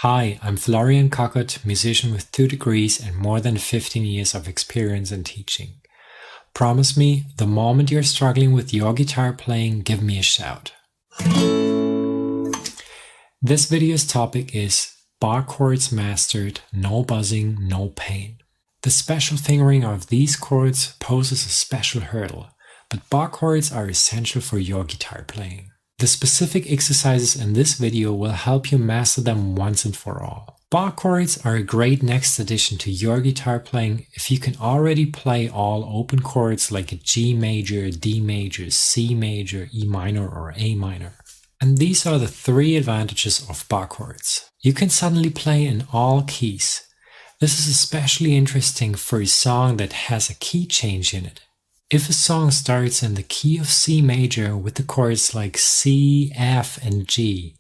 Hi, I'm Florian Kockott, musician with 2 degrees and more than 15 years of experience in teaching. Promise me, the moment you're struggling with your guitar playing, give me a shout. This video's topic is bar chords mastered, no buzzing, no pain. The special fingering of these chords poses a special hurdle, but bar chords are essential for your guitar playing. The specific exercises in this video will help you master them once and for all. Bar chords are a great next addition to your guitar playing if you can already play all open chords like a G major, D major, C major, E minor or A minor. And these are the 3 advantages of bar chords. You can suddenly play in all keys. This is especially interesting for a song that has a key change in it. If a song starts in the key of C major with the chords like C, F, and G,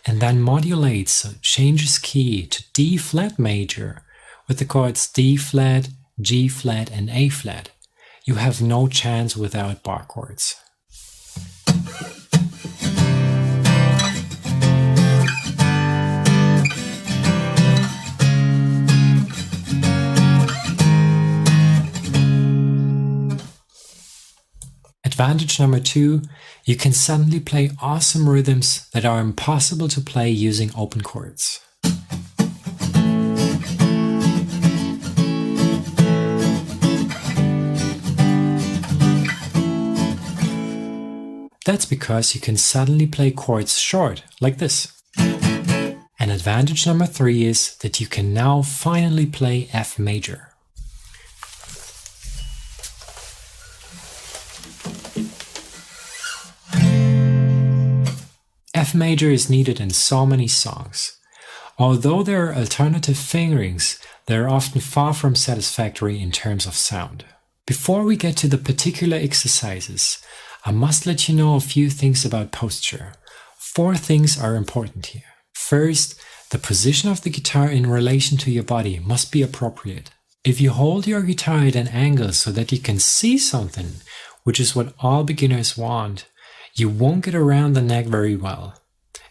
and then modulates, so changes key to D flat major with the chords D flat, G flat, and A flat, you have no chance without bar chords. Advantage number 2, you can suddenly play awesome rhythms that are impossible to play using open chords. That's because you can suddenly play chords short, like this. And advantage number 3 is that you can now finally play F major. F major is needed in so many songs. Although there are alternative fingerings, they are often far from satisfactory in terms of sound. Before we get to the particular exercises, I must let you know a few things about posture. 4 things are important here. First, the position of the guitar in relation to your body must be appropriate. If you hold your guitar at an angle so that you can see something, which is what all beginners want, you won't get around the neck very well.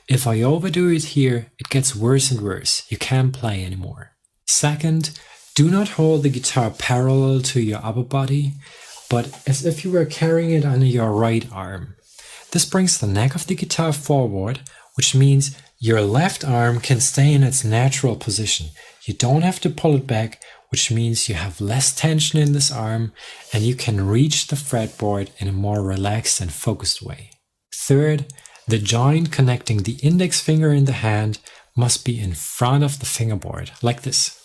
If I overdo it here, it gets worse and worse. You can't play anymore. Second, do not hold the guitar parallel to your upper body, but as if you were carrying it under your right arm. This brings the neck of the guitar forward, which means your left arm can stay in its natural position. You don't have to pull it back, which means you have less tension in this arm and you can reach the fretboard in a more relaxed and focused way. Third, the joint connecting the index finger in the hand must be in front of the fingerboard, like this.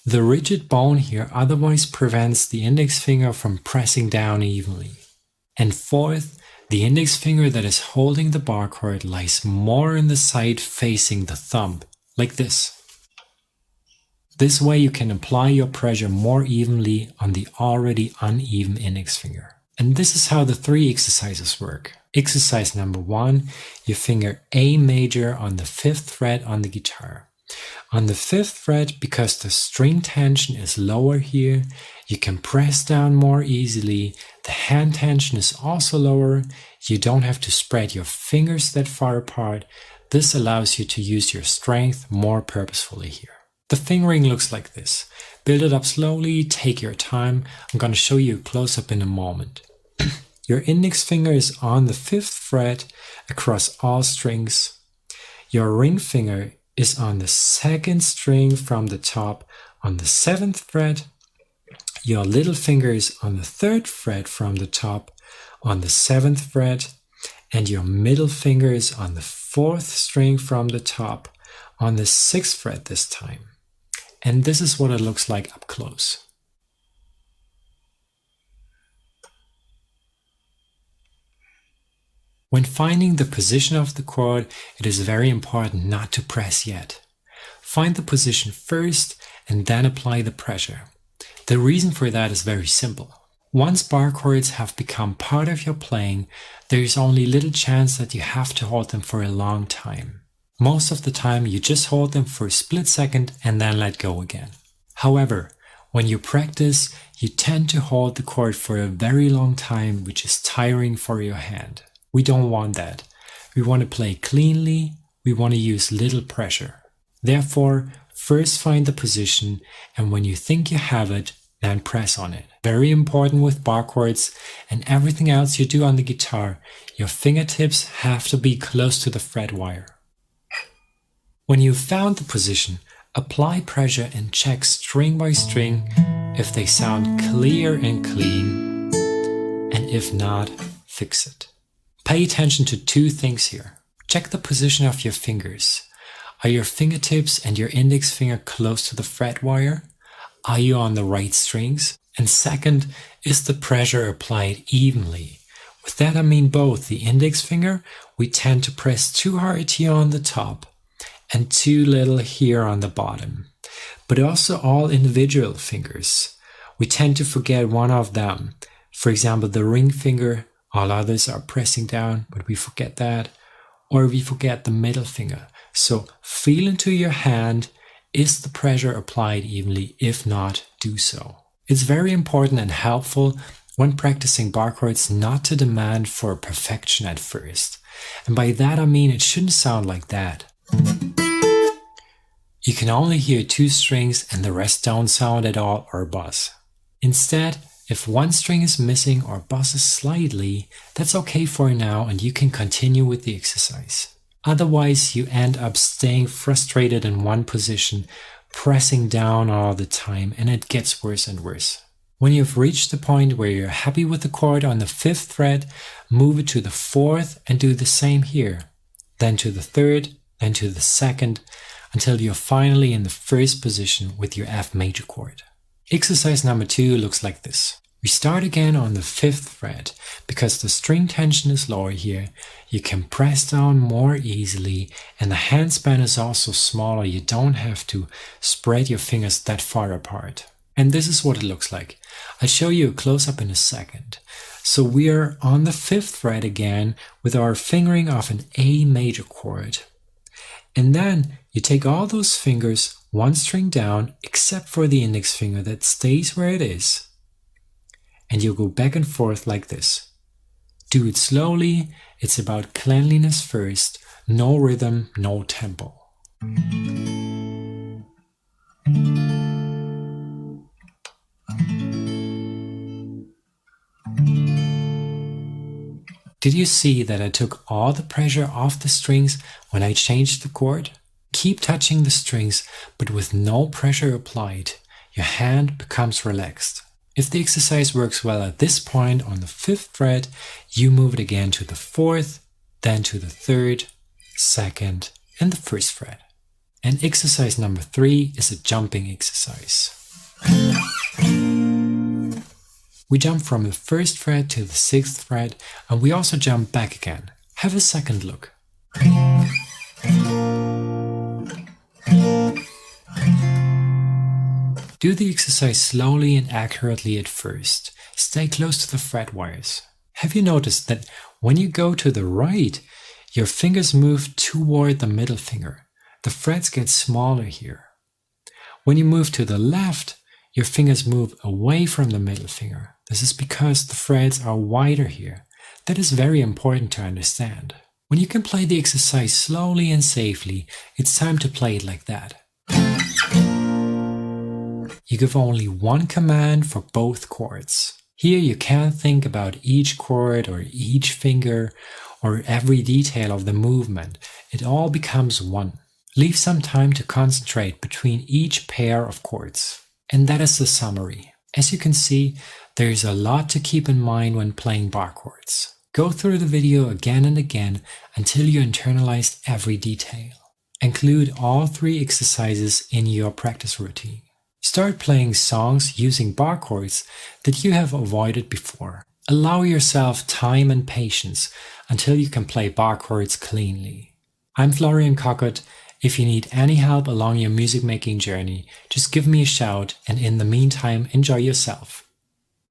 The rigid bone here otherwise prevents the index finger from pressing down evenly. And fourth, the index finger that is holding the bar chord lies more in the side facing the thumb, like this. This way you can apply your pressure more evenly on the already uneven index finger. And this is how the 3 exercises work. Exercise number 1, you finger A major on the 5th fret on the guitar. On the 5th fret, because the string tension is lower here, you can press down more easily. The hand tension is also lower. You don't have to spread your fingers that far apart. This allows you to use your strength more purposefully here. The fingering looks like this. Build it up slowly, take your time. I'm going to show you a close-up in a moment. Your index finger is on the 5th fret across all strings. Your ring finger is on the 2nd string from the top on the 7th fret. Your little finger is on the 3rd fret from the top on the 7th fret. And your middle finger is on the 4th string from the top on the 6th fret this time. And this is what it looks like up close. When finding the position of the chord, it is very important not to press yet. Find the position first and then apply the pressure. The reason for that is very simple. Once bar chords have become part of your playing, there is only little chance that you have to hold them for a long time. Most of the time you just hold them for a split second and then let go again. However, when you practice, you tend to hold the chord for a very long time, which is tiring for your hand. We don't want that. We want to play cleanly, we want to use little pressure. Therefore, first find the position, and when you think you have it, then press on it. Very important with bar chords and everything else you do on the guitar, your fingertips have to be close to the fret wire. When you've found the position, apply pressure and check string by string if they sound clear and clean, and if not, fix it. Pay attention to two things here. Check the position of your fingers. Are your fingertips and your index finger close to the fret wire? Are you on the right strings? And second, is the pressure applied evenly? With that I mean both the index finger, we tend to press too hard here on the top and too little here on the bottom. But also all individual fingers. We tend to forget one of them. For example, the ring finger, all others are pressing down, but we forget that. Or we forget the middle finger. So feel into your hand, is the pressure applied evenly? If not, do so. It's very important and helpful when practicing bar chords not to demand for perfection at first. And by that I mean it shouldn't sound like that. You can only hear two strings and the rest don't sound at all or buzz. Instead, if one string is missing or buzzes slightly, that's okay for now and you can continue with the exercise. Otherwise, you end up staying frustrated in one position, pressing down all the time, and it gets worse and worse. When you've reached the point where you're happy with the chord on the 5th fret, move it to the 4th and do the same here. Then to the 3rd, then to the 2nd, until you're finally in the 1st position with your F major chord. Exercise number 2 looks like this. We start again on the 5th fret. Because the string tension is lower here, you can press down more easily and the hand span is also smaller. You don't have to spread your fingers that far apart. And this is what it looks like. I'll show you a close-up in a second. So we're on the 5th fret again with our fingering of an A major chord. And then you take all those fingers one string down except for the index finger that stays where it is. And you go back and forth like this. Do it slowly. It's about cleanliness first. No rhythm, no tempo. Did you see that I took all the pressure off the strings when I changed the chord? Keep touching the strings, but with no pressure applied. Your hand becomes relaxed. If the exercise works well at this point on the 5th fret, you move it again to the 4th, then to the 3rd, 2nd, and the 1st fret. And exercise number 3 is a jumping exercise. We jump from the 1st fret to the 6th fret, and we also jump back again. Have a second look. Do the exercise slowly and accurately at first. Stay close to the fret wires. Have you noticed that when you go to the right, your fingers move toward the middle finger? The frets get smaller here. When you move to the left, your fingers move away from the middle finger. This is because the frets are wider here. That is very important to understand. When you can play the exercise slowly and safely, it's time to play it like that. You give only one command for both chords. Here you can't think about each chord or each finger or every detail of the movement. It all becomes one. Leave some time to concentrate between each pair of chords. And that is the summary. As you can see, there is a lot to keep in mind when playing bar chords. Go through the video again and again until you internalized every detail. Include all 3 exercises in your practice routine. Start playing songs using bar chords that you have avoided before. Allow yourself time and patience until you can play bar chords cleanly. I'm Florian Kockott. If you need any help along your music making journey, just give me a shout, and in the meantime, enjoy yourself.